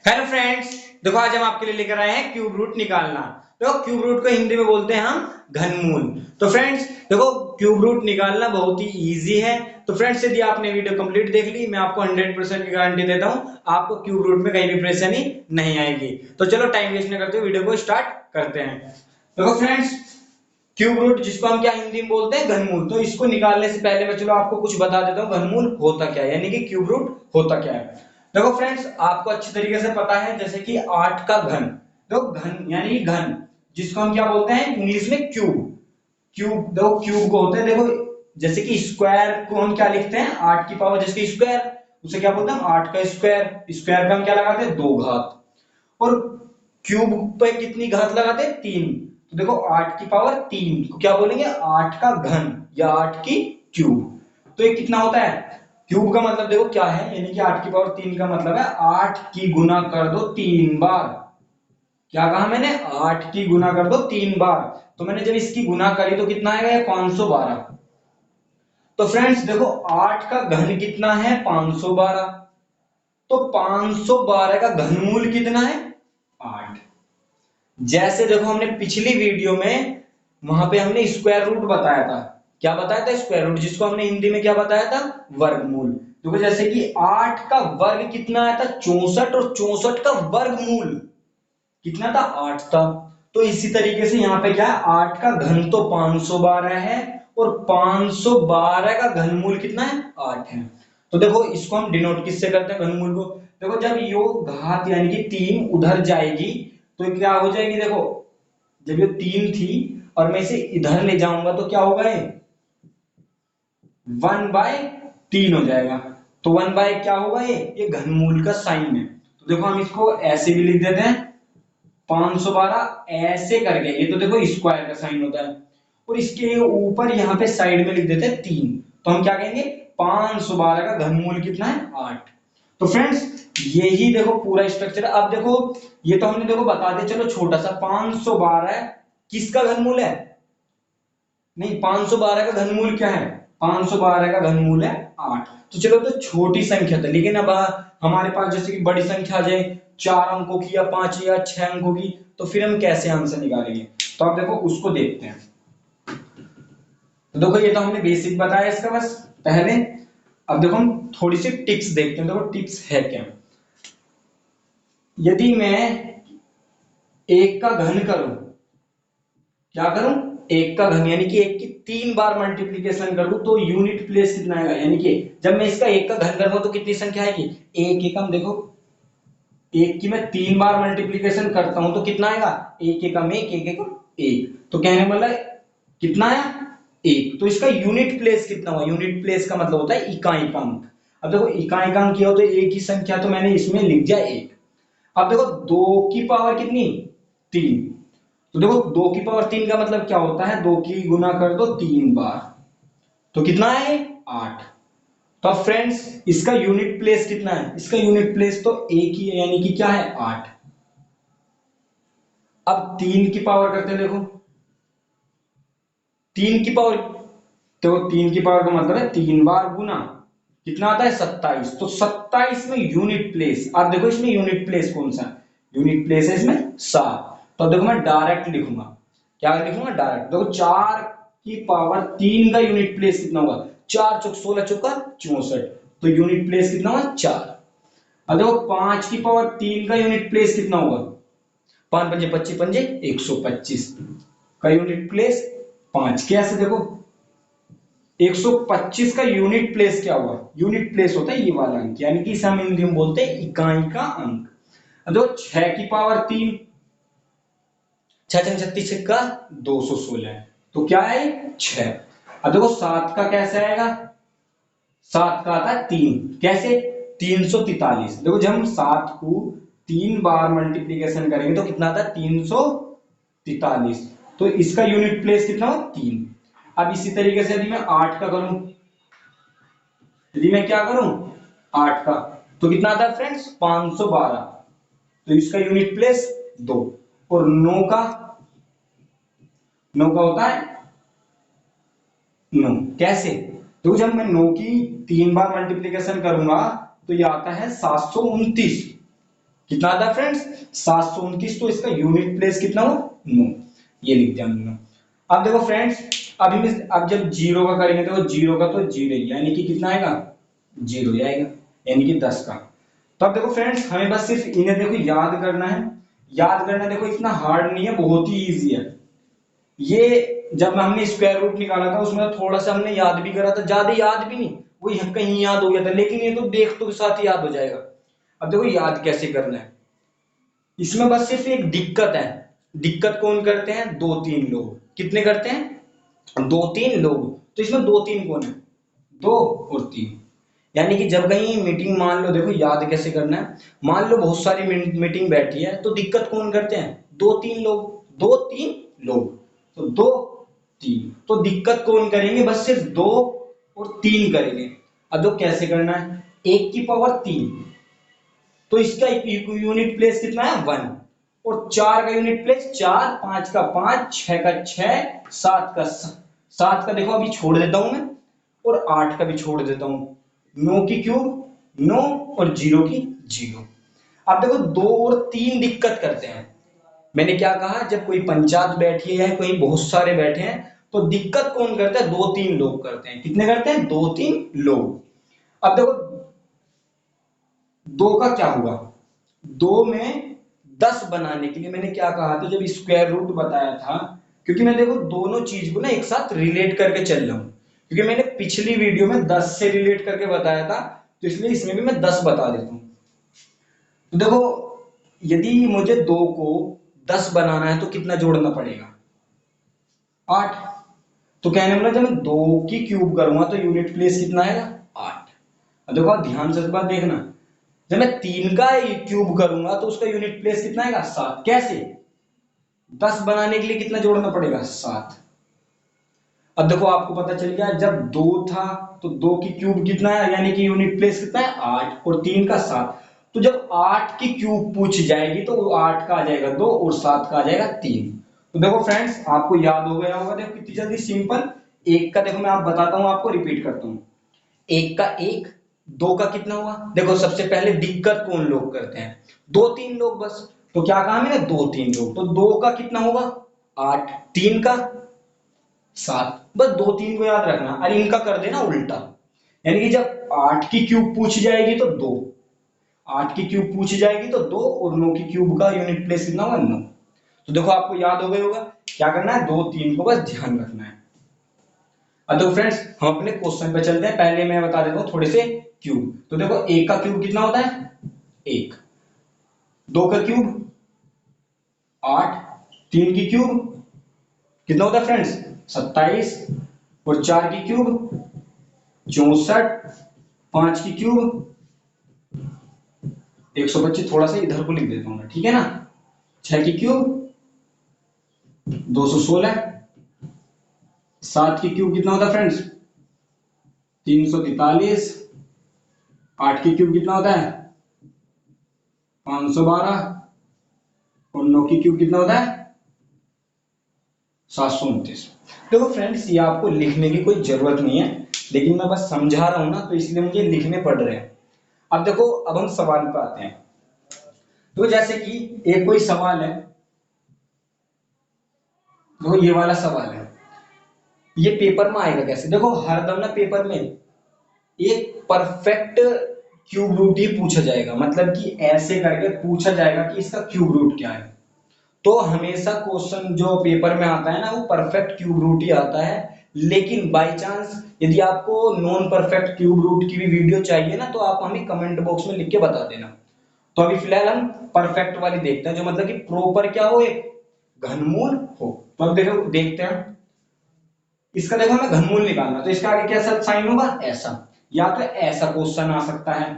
Hello friends, देखो आज हम आपके लिए लेकर आए हैं क्यूब रूट निकालना। तो क्यूब रूट को हिंदी में बोलते हैं हम घनमूल। तो फ्रेंड्स देखो, क्यूब रूट निकालना बहुत ही इजी है। तो फ्रेंड्स यदि आपने वीडियो कंप्लीट देख ली, मैं आपको 100% की गारंटी देता हूं, आपको क्यूब रूट में कहीं भी परेशानी नहीं आएगी। तो चलो टाइम वेस्ट न करते हुए वीडियो को स्टार्ट करते हैं। देखो फ्रेंड्स, क्यूब रूट जिसको हम क्या हिंदी में बोलते हैं घनमूल, तो इसको निकालने से पहले मैं चलो आपको कुछ बता देता हूँ घनमूल होता क्या है, यानी कि क्यूब रूट होता क्या है। देखो फ्रेंड्स, आपको अच्छी तरीके से पता है जैसे कि 8 का घन, देखो घन यानी कि घन जिसको हम क्या बोलते हैं इंग्लिश में क्यूब। क्यूब देखो, क्यूब को होते हैं, देखो जैसे कि स्क्वायर को हम क्या लिखते हैं 8 की पावर जैसे स्क्वायर, उसे क्या बोलते हैं हम 8 का स्क्वायर। स्क्वायर का हम क्या लगाते हैं 2 घात, और क्यूब पे कितनी घात लगाते हैं 3। तो देखो 8 की पावर 3 को क्या बोलेंगे 8 का घन या 8 की क्यूब। तो ये कितना होता है क्यूब का मतलब, देखो क्या है, यानी कि 8 की पावर 3 का मतलब है 8 की गुना कर दो 3 बार। क्या कहा मैंने, 8 की गुना कर दो 3 बार। तो मैंने जब इसकी गुना करी तो कितना आएगा, 512। तो फ्रेंड्स देखो 8 का घन कितना है 512, तो 512 का घनमूल कितना है 8। जैसे देखो हमने पिछली वीडियो में वहां पे हमने स्क्वायर रूट बताया था। क्या बताया था, स्क्वायर रूट जिसको हमने हिंदी में क्या बताया था, वर्गमूल। देखो जैसे कि 8 का वर्ग कितना आया था 64, और 64 का वर्गमूल कितना था 8 था। तो इसी तरीके से यहाँ पे क्या है, 8 का घन तो 512 है, और 512 का घनमूल कितना है 8 है। तो देखो इसको हम डिनोट किससे करते हैं घनमूल को, देखो जब योग घात यानी कि 3 उधर जाएगी तो क्या हो जाएगी, देखो जब ये 3 थी और मैं इसे इधर ले जाऊंगा तो क्या होगा, ये 1/3 हो जाएगा। तो 1 बाय क्या होगा, ये घनमूल का साइन है। तो देखो हम इसको ऐसे भी लिख देते हैं 512 ऐसे करके, ये तो देखो स्क्वायर का साइन होता है, और इसके ऊपर यहाँ पे साइड में लिख देते हैं 3। तो हम क्या कहेंगे 512 का घनमूल कितना है 8। तो फ्रेंड्स यही देखो पूरा स्ट्रक्चर है। अब देखो ये तो हमने देखो बता दिया, चलो छोटा सा 512 किसका घनमूल है, नहीं 512 का घनमूल क्या है, 512 का घनमूल है 8। तो चलो तो छोटी संख्या था, लेकिन अब हमारे पास जैसे कि बड़ी संख्या आ जाए 4 अंकों की या 5 या 6 अंकों की, तो फिर हम कैसे आंसर निकालेंगे। तो अब देखो उसको देखते हैं। तो देखो ये तो हमने बेसिक बताया इसका बस पहले। अब देखो हम थोड़ी सी टिप्स देखते हैं। देखो टिप्स है क्या, यदि मैं एक का घन करूं, क्या करूं एक का घन यानी कि एक की 3 बार मल्टीप्लीकेशन करूं तो यूनिट प्लेस कितना आएगा, यानी कि जब मैं इसका एक का घन करूंगा तो कितनी संख्या आएगी, एक एकम। देखो एक की मैं 3 बार मल्टीप्लीकेशन करता हूं तो कितना आएगा, एक एकम एक, एक एकम एक। तो कहने मतलब कितना आया एक। तो इसका यूनिट प्लेस कितना हुआ, यूनिट प्लेस का मतलब होता है इकाई का अंक। अब देखो इकाई का अंक किया हो तो एक ही संख्या, तो मैंने इसमें लिख दिया एक। अब देखो 2 की पावर कितनी 3, तो देखो 2 की पावर 3 का मतलब क्या होता है, 2 की गुना कर दो 3 बार, तो कितना है 8। तो अब फ्रेंड्स इसका यूनिट प्लेस कितना है, इसका यूनिट प्लेस तो एक ही है, यानी कि क्या है 8। अब 3 की पावर करते हैं, देखो 3 की पावर, तो 3 की पावर का मतलब है 3 बार गुना, कितना आता है 27। तो 27 में यूनिट प्लेस, अब देखो इसमें यूनिट प्लेस कौन सा, यूनिट प्लेस है इसमें 7। तो देखो मैं डायरेक्ट लिखूंगा, क्या लिखूंगा डायरेक्ट। देखो 4 की पावर 3 का यूनिट प्लेस कितना होगा, 4 चौक 16 चौका 64, तो यूनिट प्लेस कितना होगा 4। अब देखो 5 की पावर 3 का यूनिट प्लेस कितना होगा, 5 पंजे 25 पंजे 125 का यूनिट प्लेस 5। कैसे, देखो 125 का यूनिट प्लेस क्या हुआ, यूनिट प्लेस होता है ये वाला अंक, यानी कि इसे हम हिंदी में बोलते हैं इकाई का अंक। अब देखो 6 की पावर 3, 6 36 का 216, तो क्या है 6। अब देखो 7 का कैसे आएगा, 7 का आता है 3, कैसे 343। देखो जब हम 7 को 3 बार मल्टीप्लीकेशन करेंगे तो कितना आता है 343। तो इसका यूनिट प्लेस कितना हो 3। अब इसी तरीके से यदि मैं 8 का करूं, यदि मैं क्या करूं 8 का, तो कितना आता है फ्रेंड्स 512, तो इसका यूनिट प्लेस 2। और 9 का, 9 का होता है 9, कैसे, तो जब मैं 9 की 3 बार मल्टीप्लीकेशन करूंगा तो ये आता है 729। कितना आता है फ्रेंड्स 729, तो इसका यूनिट प्लेस कितना हो 9, ये लिख दिया हमने। अब देखो फ्रेंड्स, अभी में अब जब जीरो का करेंगे तो जीरो का तो जीरो, यानी कि कितना आएगा जीरो ही आएगा, यानी कि 10 का। तो अब देखो फ्रेंड्स, हमें बस सिर्फ इन्हें देखो याद करना है। याद करना देखो इतना हार्ड नहीं है, बहुत ही इजी है ये। जब हमने स्क्वायर रूट निकाला था उसमें थोड़ा सा हमने याद भी करा था, ज्यादा याद भी नहीं, वो कहीं याद हो गया था, लेकिन ये तो देख तो के साथ ही याद हो जाएगा। अब देखो याद कैसे करना है, इसमें बस सिर्फ एक दिक्कत है। दिक्कत कौन करते हैं, दो तीन लोग। कितने करते हैं, दो तीन लोग। तो इसमें दो तीन कौन है, दो और तीन। यानी कि जब कहीं मीटिंग, मान लो देखो याद कैसे करना है, मान लो बहुत सारी मीटिंग बैठी है, तो दिक्कत कौन करते हैं, दो तीन लोग। दो तीन लोग, तो दो तीन, तो दिक्कत कौन करेंगे, बस सिर्फ दो और तीन करेंगे। अब तो कैसे करना है, एक की पावर तीन, तो इसका यूनिट प्लेस कितना है वन, और चार का यूनिट प्लेस चार, पांच का पांच, छह का छह, सात का सात का देखो अभी छोड़ देता हूं मैं, और आठ का भी छोड़ देता हूं, नौ की क्यूब नौ, और जीरो की जीरो। अब देखो दो और तीन दिक्कत करते हैं। मैंने क्या कहा, जब कोई पंचायत बैठी है या कोई बहुत सारे बैठे हैं, तो दिक्कत कौन करता है, दो तीन लोग करते हैं। कितने करते हैं, दो तीन लोग। अब देखो दो का क्या हुआ, दो में 10 बनाने के लिए मैंने क्या कहा था जब स्क्वायर रूट बताया था, क्योंकि मैं देखो दोनों चीज को ना एक साथ रिलेट करके चल रहा हूं, क्योंकि मैंने पिछली वीडियो में 10 से रिलेट करके बताया था, तो इसलिए इसमें भी मैं 10 बता देता हूं। तो देखो यदि मुझे दो को 10 बनाना है तो कितना जोड़ना पड़ेगा, 8। तो कहने मतलब जब मैं दो की क्यूब करूंगा तो यूनिट प्लेस कितना आएगा, 8। अब देखो आप ध्यान से इस बात देखना, जब मैं तीन का क्यूब करूंगा तो उसका यूनिट प्लेस कितना आएगा, 7। कैसे, 10 बनाने के लिए कितना जोड़ना पड़ेगा, 7। अब देखो आपको पता चल गया, जब दो था तो दो की क्यूब कितना है, यानी कि यूनिट प्लेस कितना है 8, और तीन का 7। तो जब 8 की क्यूब पूछ जाएगी तो 8 का आ जाएगा 2, और 7 का आ जाएगा 3। तो देखो फ्रेंड्स, आपको याद हो गया होगा, देखो कितनी जल्दी, सिंपल। एक का देखो मैं आप बताता हूं, आपको रिपीट करता हूं। एक का एक, दो का कितना हुआ, देखो सबसे पहले दिक्कत कौन लोग करते हैं, दो तीन लोग बस। तो क्या कहा मैंने, दो तीन लोग, तो दो का कितना होगा 8, तीन का 7। बस दो तीन को याद रखना, अरे इनका कर देना उल्टा, यानी कि जब 8 की क्यूब पूछ जाएगी तो दो, 8 की क्यूब पूछ जाएगी तो दो, और 9 की क्यूब का यूनिट प्लेस कितना होगा 9। तो देखो आपको याद हो गया होगा, क्या करना है, दो तीन को बस ध्यान रखना है। अब देखो फ्रेंड्स, हम अपने क्वेश्चन पे चलते हैं। पहले मैं बता देता हूं थोड़े से क्यूब। तो देखो एक का क्यूब कितना होता है, एक। दो का क्यूब 8, तीन की क्यूब कितना होता है फ्रेंड्स 27, और चार की क्यूब 64, पांच की क्यूब 125। थोड़ा सा इधर को लिख देता हूं मैं, ठीक है ना। छह की क्यूब 216, सात की क्यूब कितना होता है फ्रेंड्स 343, आठ की क्यूब कितना होता है 512, और नौ की क्यूब कितना होता है 729। देखो फ्रेंड्स, ये आपको लिखने की कोई जरूरत नहीं है, लेकिन मैं बस समझा रहा हूं ना, तो इसलिए मुझे लिखने पड़ रहे हैं। अब देखो, अब हम सवाल पे आते हैं। तो जैसे कि एक कोई सवाल है, देखो ये वाला सवाल है, ये पेपर में आएगा कैसे, देखो हरदम ना पेपर में एक परफेक्ट क्यूब रूट ही पूछा जाएगा, मतलब कि ऐसे करके पूछा जाएगा कि इसका क्यूब रूट क्या है। तो हमेशा क्वेश्चन जो पेपर में आता है ना, वो परफेक्ट क्यूब रूट ही आता है। लेकिन बाय चांस यदि आपको नॉन परफेक्ट क्यूब रूट की भी वीडियो चाहिए ना, तो आप हमें कमेंट बॉक्स में लिख के बता देना। तो अभी फिलहाल हम परफेक्ट वाली देखते हैं, जो मतलब कि प्रॉपर क्या हो, एक घनमूल हो। तो अब देखो देखते हैं, इसका देखो हमें घनमूल निकालना, तो इसका आगे कैसा साइन होगा, ऐसा, या तो ऐसा क्वेश्चन आ सकता है।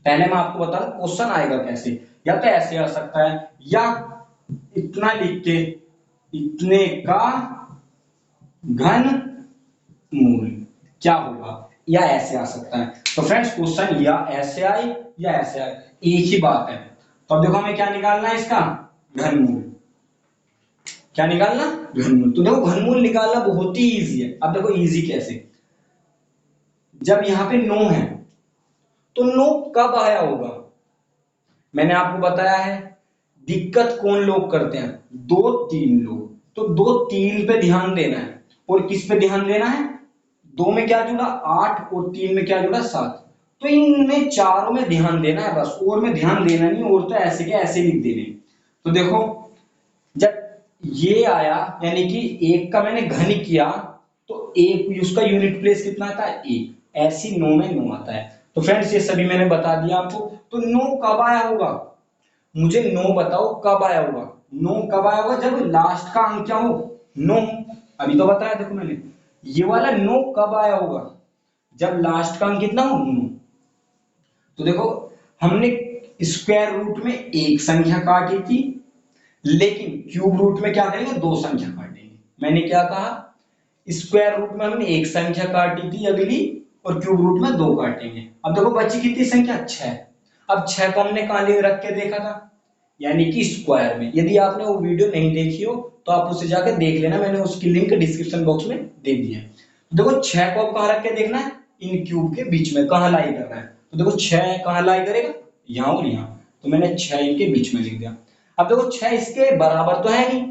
पहले मैं आपको बता दूं क्वेश्चन आएगा कैसे, या तो ऐसे आ सकता है, या इतना लिख के इतने का घन मूल क्या होगा, या ऐसे आ सकता है। तो फ्रेंड्स क्वेश्चन या ऐसे आए या ऐसे आए, एक ही बात है। तो अब देखो हमें क्या निकालना है, इसका घनमूल। क्या निकालना, घनमूल। तो देखो घनमूल निकालना बहुत ही इजी है। अब देखो इजी कैसे, जब यहां पे 9 है तो 9 कब आया होगा, मैंने आपको बताया है दिक्कत कौन लोग करते हैं, 2 3 लोग। तो 2 3 पे ध्यान देना है, और किस पे ध्यान देना है, 2 में क्या जुड़ा 8 और 3 में क्या जुड़ा 7। तो इनमें चारों में ध्यान देना है बस, और में ध्यान देना नहीं, और तो ऐसे के ऐसे लिख देने। तो देखो जब ये आया यानी कि एक का मैंने घन किया, तो एक उसका यूनिट प्लेस कितना आता है, एक। ऐसी 9 में 9 आता है। तो फ्रेंड्स ये सभी मैंने बता दिया आपको। तो 9 कब आया होगा, मुझे 9 बताओ कब आया होगा। 9 कब आया होगा, जब लास्ट का अंक क्या हो, 9। अभी तो बताया देखो मैंने, ये वाला 9 कब आया होगा, जब लास्ट का अंक कितना हो, 9। तो देखो हमने स्क्वायर रूट में एक संख्या काटी थी, लेकिन क्यूब रूट में क्या करेंगे, 2 संख्या काटेंगे। मैंने क्या कहा, स्क्वायर रूट में हमने एक संख्या काटी थी अगली, और क्यूब रूट में 2 काटेंगे। अब देखो बची कितनी संख्या, 6। अब 6 को हमने कहां ले रख के देखा था, यानी कि स्क्वायर में। यदि आपने वो वीडियो नहीं देखी हो तो आप उसे जाकर देख लेना, मैंने उसकी लिंक डिस्क्रिप्शन बॉक्स में दे दी है। तो देखो 6 को अब कहां रख के देखना है, इन क्यूब के बीच में कहां लाई कर रहा है। तो देखो 6 कहां लाई करेगा, यहां और यहां। तो मैंने 6 इनके बीच में लिख दिया। अब देखो 6 इसके बराबर तो है नहीं,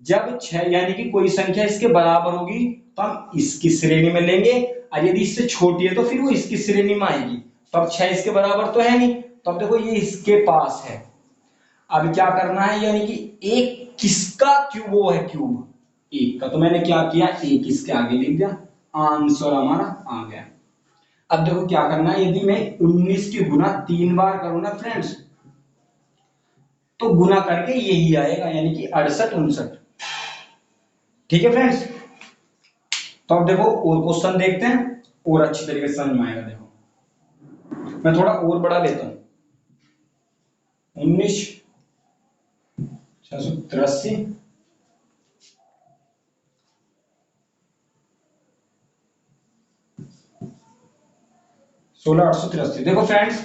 जब 6 यानी कि कोई संख्या इसके बराबर होगी तो हम इसकी श्रेणी में लेंगे, और यदि इससे छोटी है तो फिर वो इसकी श्रेणी में आएगी। तो अब 6 इसके बराबर तो है नहीं, तो अब देखो ये इसके पास है। अब क्या करना है, यानी कि एक किसका क्यूब, वो है क्यूब एक का। तो मैंने क्या किया, एक इसके आगे लिख दिया, आंसर हमारा आ गया। अब देखो क्या करना है, यदि मैं 19 की गुना 3 बार करूं ना फ्रेंड्स, तो गुना करके यही आएगा, यानी कि 68 69। ठीक है फ्रेंड्स। तो अब देखो और क्वेश्चन देखते हैं, और अच्छी तरीके से समझ में आएगा। देखो मैं थोड़ा और बड़ा लेता हूं, 19 683 16 883। देखो फ्रेंड्स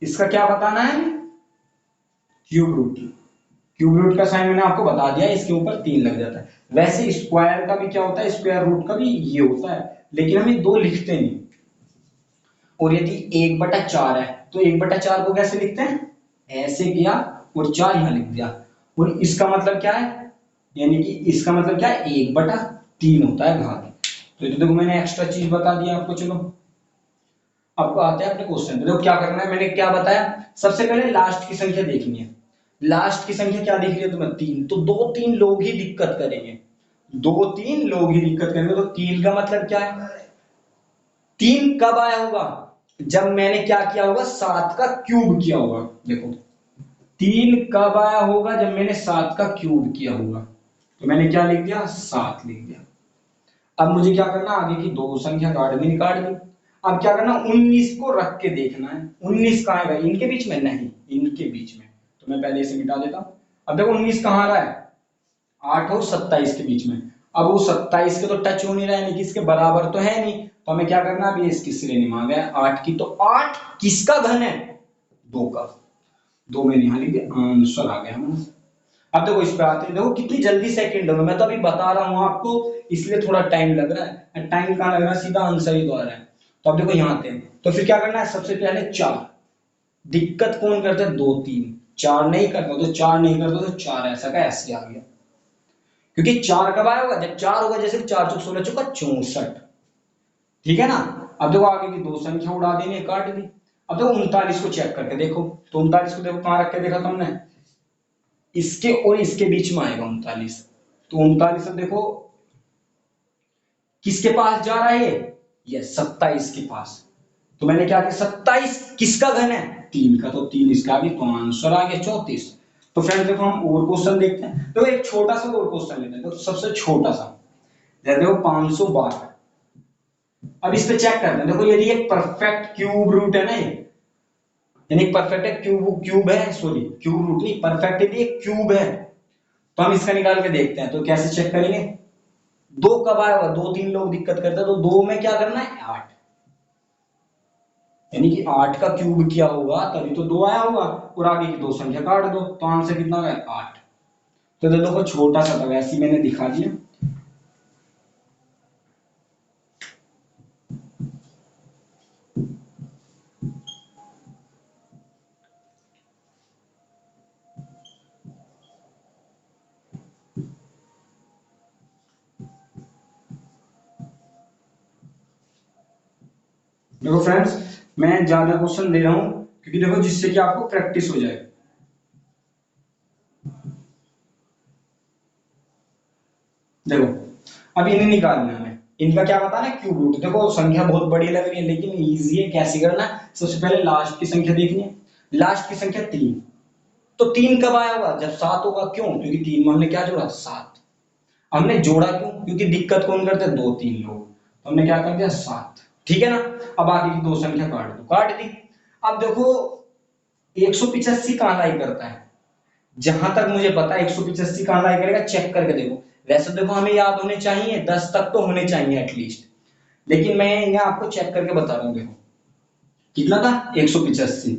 इसका क्या बताना है, क्यूब रूट। क्यूब रूट का साइन मैंने आपको बता दिया, इसके ऊपर 3 लग जाता है। वैसे स्क्वायर का भी क्या होता है, स्क्वायर रूट का भी ये होता है, लेकिन हम ये 2 लिखते नहीं। और यदि 1/4 है तो 1/4 को कैसे लिखते हैं, ऐसे किया और 4 यहां लिख दिया। और इसका मतलब क्या है, यानी कि इसका मतलब क्या है, 1/3 होता है घात। तो ये तो देखो मैंने एक्स्ट्रा चीज बता दिया आपको। चलो अब आते हैं अपने क्वेश्चन पे। देखो क्या करना है, मैंने क्या बताया, सबसे पहले लास्ट की संख्या देखनी है। लास्ट की संख्या क्या दिख रही है तुम्हें, 3। तो 2 3 लोग ही दिक्कत करेंगे, 2 3 लोग ही दिक्कत करेंगे। तो 3 का मतलब क्या है, 3 कब आया होगा, जब मैंने क्या किया होगा, 7 का क्यूब किया होगा। देखो 3 कब आया होगा, जब मैंने 7 का क्यूब किया होगा। तो मैंने क्या लिख दिया, 7 लिख दिया। अब मुझे क्या करना, आगे की 2 संख्या काट दी, काट दी। अब क्या करना, 19 को रख के देखना है। 19 कहां है भाई, इनके बीच में नहीं, इनके बीच में। तो मैं पहले इसे मिटा देता हूं। अब देखो 19 कहां आ रहा है, 8 और 27 के बीच में। अब वो 27 के तो टच हो नहीं रहा है, यानी कि इसके बराबर तो है नहीं। तो हमें क्या करना, अभी इसकी श्रेणी में आ गया 8 की। तो 8 किसका घन है, 2 का। 2 मैंने यहां लिख दिया, आंसर आ गया हमारा। अब देखो इस पे आते हैं, देखो कितनी जल्दी सेकंड में, मैं तो अभी बता रहा हूं आपको, इसलिए थोड़ा टाइम लग रहा है। टाइम कहां लग रहा है, सीधा आंसर ही तो आ रहा है। तो अब देखो यहां आते हैं, तो फिर क्या करना है, सबसे पहले 4। दिक्कत कौन करता है, 2 3। 4 नहीं करता, तो 4 नहीं करता, तो 4 ऐसा का ऐसे आ गया। क्योंकि 4 कब आया होगा, जब 4 होगा, जैसे 4 चौक 16 चौका 64। ठीक है ना। अब देखो आगे की 2 संख्या उड़ा देनी, काट दी। अब देखो 39 को चेक करके देखो, तो 39 को देखो कहां रख के देखा तुमने, इसके और इसके बीच में आएगा 39। तो 39 अब देखो किसके पास जा रहा है, ये 27 के पास। तो मैंने क्या किया, 27 किसका घन है, 3 का। तो 3 इसका भी, तो आंसर आ गया 34। तो फ्रेंड्स देखो हम और क्वेश्चन देखते हैं। तो एक छोटा सा और क्वेश्चन लेते हैं, तो सबसे छोटा सा, जैसे देखो 512। अब इस पे चेक करते हैं। देखो यदि एक परफेक्ट क्यूब रूट है ना, ये यानी परफेक्ट है, क्यूब क्यूब है, सॉरी क्यूब रूट नहीं, परफेक्ट यदि एक क्यूब है, तो हम इसका निकाल के देखते हैं। तो कैसे चेक करेंगे, 2 कब आया होगा, 2 3 लोग दिक्कत करते हैं, तो 2 में क्या करना है, 8। यानी कि 8 का क्यूब किया होगा तभी तो 2 आया होगा, और आगे की 2 संख्या काट दो, तो आंसर कितना है, 8। तो देखो छोटा सा था, वैसे ही मैंने दिखा दिया। देखो फ्रेंड्स, मैं ज्यादा क्वेश्चन दे रहा हूं क्योंकि देखो जिससे कि आपको प्रैक्टिस हो जाए। देखो अब इन्हें निकालना है हमें, इनका क्या बताना है, क्यूब रूट। देखो संख्या बहुत बड़ी लग रही है लेकिन इजी है, कैसे करना है। सबसे पहले लास्ट की संख्या देखनी है, लास्ट की संख्या 3। तो 3 कब आया होगा, जब 7 होगा। क्यों, क्योंकि 3 में हमने क्या जोड़ा, 7। हमने जोड़ा क्यों, क्योंकि दिक्कत कौन करते हैं, 2 3 लोग, तो हमने क्या कर दिया, 7। ठीक है ना। अब आगे की दो संख्या काट दो, काट दी। अब देखो 185 कहां लाई करता है, जहां तक मुझे पता है 185 कहां लाई करेगा, चेक करके देखो। वैसे देखो हमें याद होने चाहिए, 10 तक तो होने चाहिए एटलीस्ट, लेकिन मैं यहाँ आपको चेक करके बता रहा हूँ। देखो कितना था, 185।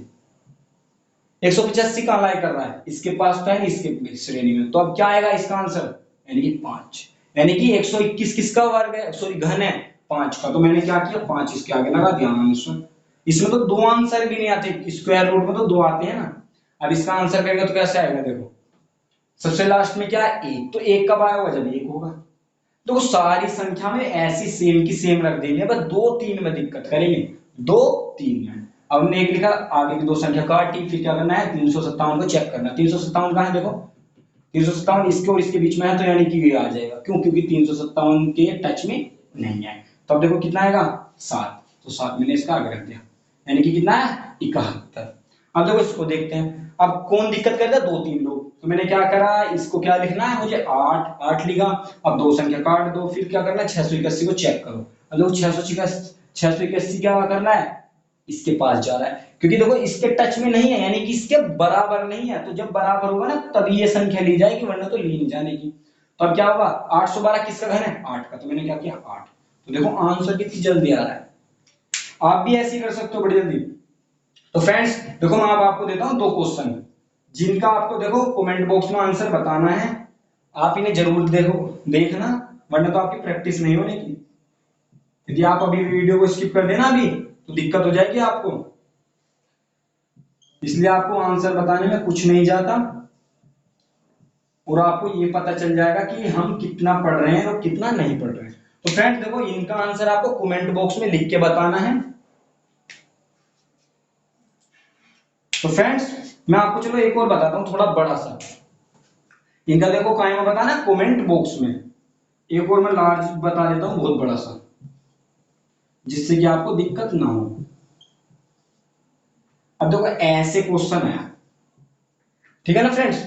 185 कहां लाई कर रहा है, इसके पास तो है, इसके श्रेणी में, तो अब क्या आएगा इसका आंसर, यानी कि 5। यानी कि 121 किसका वर्ग है, सॉरी घन है, 5 का। तो मैंने क्या किया, 5 इसके आगे लगा दिया आंसर। इसमें तो 2 आंसर भी नहीं आते, स्क्वायर रूट में तो 2 आते हैं ना। अब इसका आंसर करेंगे तो कैसे आएगा, देखो सबसे लास्ट में क्या है, 1। तो 1 कब आया होगा, जब 1 होगा। तो सारी संख्या में ऐसी सेम की सेम रख देंगे, बस 2 3 में दिक्कत करेंगे, 2 3 में। अब हमने एक लिखा, आगे की दो संख्या काटी, फिर क्या करना है, 357 को चेक करना। 357 कहां है, देखो 357 इसके और इसके बीच में है, तो यानी कि ये आ जाएगा। क्यों, क्योंकि 357 के टच में नहीं है। तो अब देखो कितना आएगा, 7। तो 7 मैंने इसका आगे रख दिया, यानी कि कितना है, 71। अब देखो इसको देखते हैं, अब कौन दिक्कत करता है, 2 3 लोग। तो मैंने क्या करा, इसको क्या लिखना है मुझे, 8 लिखा। अब दो संख्या काट दो, फिर क्या करना है, 681 को चेक करो। अब देखो 681 क्या करना है, इसके पास जा रहा है, क्योंकि देखो इसके टच में नहीं है, यानी कि इसके बराबर नहीं है। तो जब बराबर होगा ना तभी ये संख्या ली जाएगी, वरना तो ली नहीं जाएगी। तो अब क्या होगा, 812 किसका घन है, 8 का। तो मैंने क्या किया, 8। तो देखो आंसर कितनी जल्दी आ रहा है। आप भी ऐसे ही कर सकते हो बड़ी जल्दी। तो फ्रेंड्स देखो, मैं अब आपको देता हूं 2 क्वेश्चन, जिनका आपको देखो कमेंट बॉक्स में आंसर बताना है। आप इन्हें जरूर देखो, देखना, वरना तो आपकी प्रैक्टिस नहीं होने की। यदि आप अभी वीडियो को स्किप कर देना अभी, तो दिक्कत हो जाएगी आपको। इसलिए आपको आंसर बताने में कुछ नहीं जाता, और आपको ये पता चल जाएगा कि हम कितना पढ़ रहे हैं और कितना नहीं पढ़ रहे हैं। तो फ्रेंड्स देखो, इनका आंसर आपको कमेंट बॉक्स में लिख के बताना है। तो फ्रेंड्स मैं आपको चलो एक और बताता हूं, थोड़ा बड़ा सा। इनका देखो कहां में बताना है, कमेंट बॉक्स में। एक और मैं लार्ज बता देता हूं, बहुत बड़ा सा, जिससे कि आपको दिक्कत ना हो। अब देखो ऐसे क्वेश्चन है, ठीक है ना फ्रेंड्स।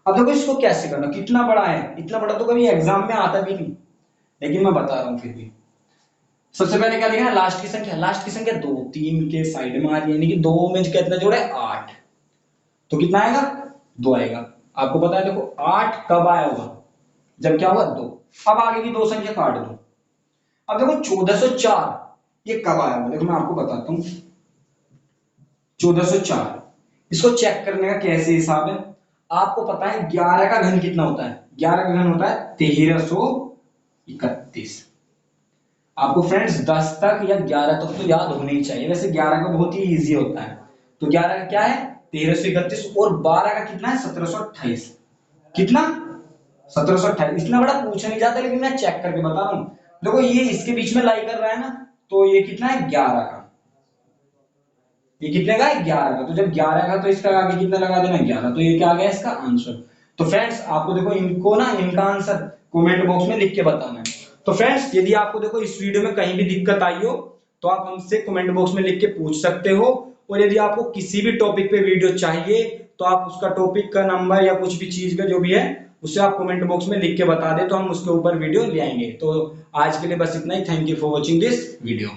अब देखो इसको कैसे करना, कितना बड़ा है, इतना बड़ा तो कभी एग्जाम में आता भी नहीं, लेकिन मैं बता रहा हूं फिर भी। सबसे पहले क्या लिखना है, लास्ट की संख्या, लास्ट की संख्या 2, 3 के साइड में आ रही है, यानी कि 2 में कितना जोड़ा है, 8। तो कितना आएगा, 2 आएगा। आपको पता है देखो 8 कब आया होगा, जब क्या होगा, 2। अब आगे की दो संख्या काट दो। अब देखो 1404 ये कब आया होगा, देखो मैं आपको बताता हूं। 1404 इसको चेक करने का कैसे हिसाब है, आपको पता है 11 का घन कितना होता है, 11 का घन होता है 1331। आपको फ्रेंड्स 10 तक या 11 तक तो याद होने ही चाहिए, वैसे 11 का बहुत ही इजी होता है। तो 11 का क्या है, 1331, और 12 का कितना है, 1728। कितना, 1728। इतना बड़ा पूछा नहीं जाता, लेकिन मैं चेक करके बता रहा हूं। देखो ये इसके बीच में लाई कर रहा है ना, तो ये कितना है, 11 का। ये कितने का है, 11 का। तो जब 11 का, तो इसका आगे कितना लगा देना, 11। तो ये क्या आ गया इसका आंसर। तो फ्रेंड्स आपको देखो इनको ना, इनका आंसर कमेंट बॉक्स में लिख के बताना है। तो फ्रेंड्स यदि आपको देखो इस वीडियो में कहीं भी दिक्कत आई हो, तो आप हमसे कमेंट बॉक्स में लिख के पूछ सकते हो। और यदि आपको किसी भी टॉपिक पे वीडियो चाहिए, तो आप उसका टॉपिक का नंबर या कुछ भी चीज का जो भी है, उसे आप कमेंट बॉक्स में लिख के बता दे, तो हम उसके ऊपर वीडियो ले आएंगे। तो आज के लिए बस इतना ही। Thank you for watching this video.